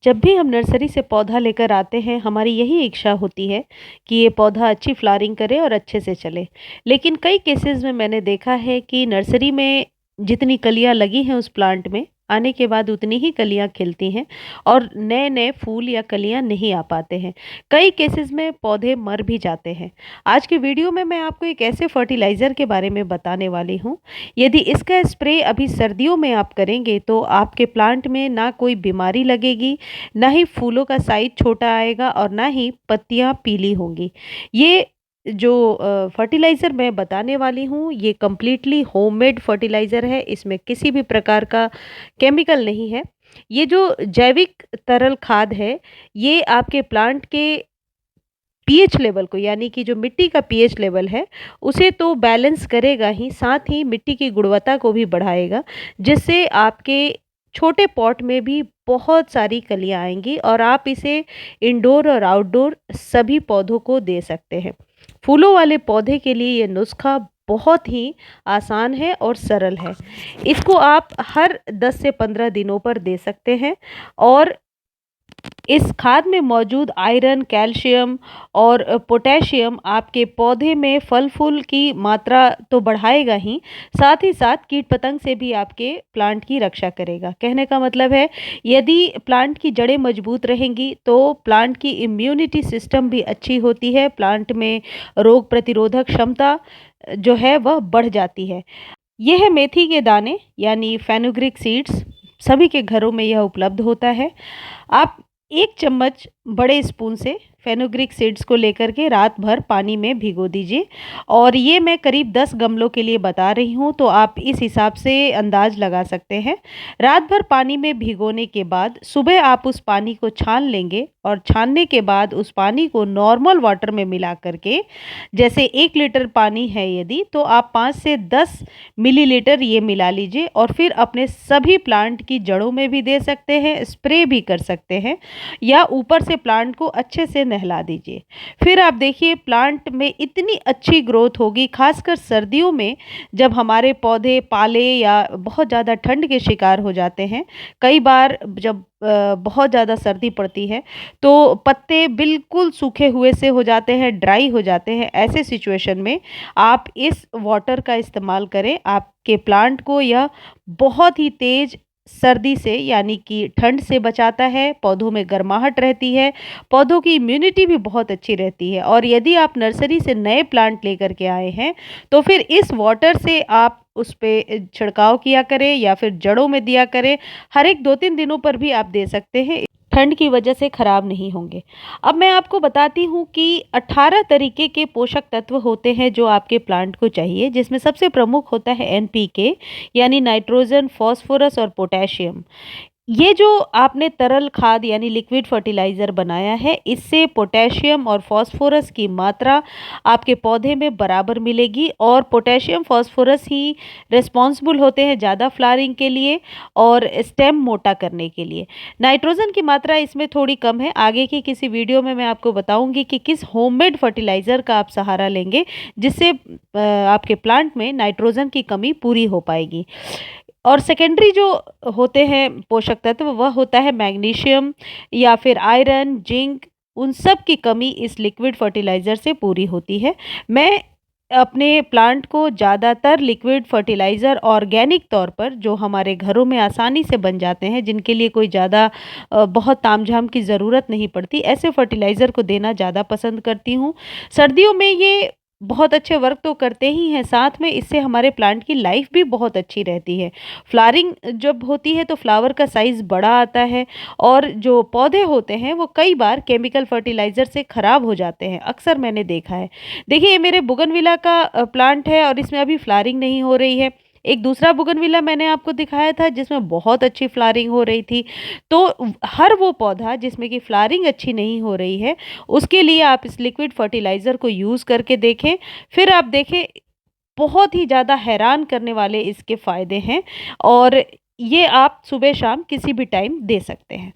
जब भी हम नर्सरी से पौधा लेकर आते हैं, हमारी यही इच्छा होती है कि ये पौधा अच्छी फ्लावरिंग करे और अच्छे से चले। लेकिन कई केसेज़ में मैंने देखा है कि नर्सरी में जितनी कलियाँ लगी हैं उस प्लांट में, आने के बाद उतनी ही कलियाँ खिलती हैं और नए-नए फूल या कलियाँ नहीं आ पाते हैं। कई केसेज़ में पौधे मर भी जाते हैं। आज की वीडियो में मैं आपको एक ऐसे फर्टिलाइज़र के बारे में बताने वाली हूँ, यदि इसका स्प्रे अभी सर्दियों में आप करेंगे तो आपके प्लांट में ना कोई बीमारी लगेगी, ना ही फूलों का साइज़ छोटा आएगा और ना ही पत्तियाँ पीली होंगी। ये जो फर्टिलाइज़र मैं बताने वाली हूँ, ये कंप्लीटली होममेड फर्टिलाइज़र है, इसमें किसी भी प्रकार का केमिकल नहीं है। ये जो जैविक तरल खाद है, ये आपके प्लांट के पीएच लेवल को, यानी कि जो मिट्टी का पीएच लेवल है, उसे तो बैलेंस करेगा ही, साथ ही मिट्टी की गुणवत्ता को भी बढ़ाएगा, जिससे आपके छोटे पॉट में भी बहुत सारी कलियाँ आएँगी और आप इसे इंडोर और आउटडोर सभी पौधों को दे सकते हैं। फूलों वाले पौधे के लिए ये नुस्खा बहुत ही आसान है और सरल है। इसको आप हर 10 से 15 दिनों पर दे सकते हैं और इस खाद में मौजूद आयरन, कैल्शियम और पोटेशियम आपके पौधे में फल-फूल की मात्रा तो बढ़ाएगा ही साथ कीट-पतंग से भी आपके प्लांट की रक्षा करेगा। कहने का मतलब है, यदि प्लांट की जड़ें मजबूत रहेंगी, तो प्लांट की इम्यूनिटी सिस्टम भी अच्छी होती है, प्लांट में रोग प्रतिरोधक क्षमता जो है वह बढ़ जाती है। ये है मेथी के दाने, यानी फेनुग्रीक सीड्स, सभी के घरों में यह उपलब्ध होता है। आप 1 चम्मच बड़े स्पून से फेनुग्रीक सीड्स को लेकर के रात भर पानी में भिगो दीजिए और ये मैं करीब 10 गमलों के लिए बता रही हूँ, तो आप इस हिसाब से अंदाज लगा सकते हैं। रात भर पानी में भिगोने के बाद सुबह आप उस पानी को छान लेंगे और छानने के बाद उस पानी को नॉर्मल वाटर में मिला करके, जैसे 1 लीटर पानी है यदि, तो आप 5 से 10 मिलीलीटर ये मिला लीजिए और फिर अपने सभी प्लांट की जड़ों में भी दे सकते हैं, स्प्रे भी कर सकते हैं या ऊपर से प्लांट को अच्छे से नहला दीजिए। फिर आप देखिए प्लांट में इतनी अच्छी ग्रोथ होगी, खासकर सर्दियों में जब हमारे पौधे पाले या बहुत ज़्यादा ठंड के शिकार हो जाते हैं। कई बार जब बहुत ज़्यादा सर्दी पड़ती है तो पत्ते बिल्कुल सूखे हुए से हो जाते हैं, ड्राई हो जाते हैं। ऐसे सिचुएशन में आप इस वाटर का इस्तेमाल करें। आपके प्लांट को यह बहुत ही तेज़ सर्दी से, यानी कि ठंड से बचाता है, पौधों में गर्माहट रहती है, पौधों की इम्यूनिटी भी बहुत अच्छी रहती है और यदि आप नर्सरी से नए प्लांट लेकर के आए हैं, तो फिर इस वाटर से आप उस पे छिड़काव किया करें या फिर जड़ों में दिया करें। हर एक 2-3 दिनों पर भी आप दे सकते हैं, ठंड की वजह से खराब नहीं होंगे। अब मैं आपको बताती हूँ कि 18 तरीके के पोषक तत्व होते हैं जो आपके प्लांट को चाहिए, जिसमें सबसे प्रमुख होता है एनपीके, यानी नाइट्रोजन, फास्फोरस और पोटेशियम। ये जो आपने तरल खाद यानी लिक्विड फर्टिलाइज़र बनाया है, इससे पोटेशियम और फास्फोरस की मात्रा आपके पौधे में बराबर मिलेगी और पोटेशियम, फास्फोरस ही रिस्पॉन्सिबल होते हैं ज़्यादा फ्लावरिंग के लिए और स्टेम मोटा करने के लिए। नाइट्रोजन की मात्रा इसमें थोड़ी कम है। आगे की किसी वीडियो में मैं आपको बताऊंगी कि किस होममेड फर्टिलाइज़र का आप सहारा लेंगे, जिससे आपके प्लांट में नाइट्रोजन की कमी पूरी हो पाएगी। और सेकेंडरी जो होते हैं पोषक तत्व, वह होता है मैग्नीशियम या फिर आयरन, जिंक। उन सब की कमी इस लिक्विड फर्टिलाइज़र से पूरी होती है। मैं अपने प्लांट को ज़्यादातर लिक्विड फर्टिलाइज़र ऑर्गेनिक तौर पर, जो हमारे घरों में आसानी से बन जाते हैं, जिनके लिए कोई ज़्यादा बहुत तामझाम की ज़रूरत नहीं पड़ती, ऐसे फर्टिलाइज़र को देना ज़्यादा पसंद करती हूँ। सर्दियों में ये बहुत अच्छे वर्क तो करते ही हैं, साथ में इससे हमारे प्लांट की लाइफ भी बहुत अच्छी रहती है। फ्लावरिंग जब होती है तो फ्लावर का साइज़ बड़ा आता है और जो पौधे होते हैं वो कई बार केमिकल फर्टिलाइज़र से ख़राब हो जाते हैं, अक्सर मैंने देखा है। देखिए, ये मेरे बोगनविला का प्लांट है और इसमें अभी फ्लावरिंग नहीं हो रही है। एक दूसरा बोगनविला मैंने आपको दिखाया था जिसमें बहुत अच्छी फ्लावरिंग हो रही थी। तो हर वो पौधा जिसमें कि फ्लावरिंग अच्छी नहीं हो रही है, उसके लिए आप इस लिक्विड फर्टिलाइज़र को यूज़ करके देखें। फिर आप देखें, बहुत ही ज़्यादा हैरान करने वाले इसके फ़ायदे हैं और ये आप सुबह शाम किसी भी टाइम दे सकते हैं।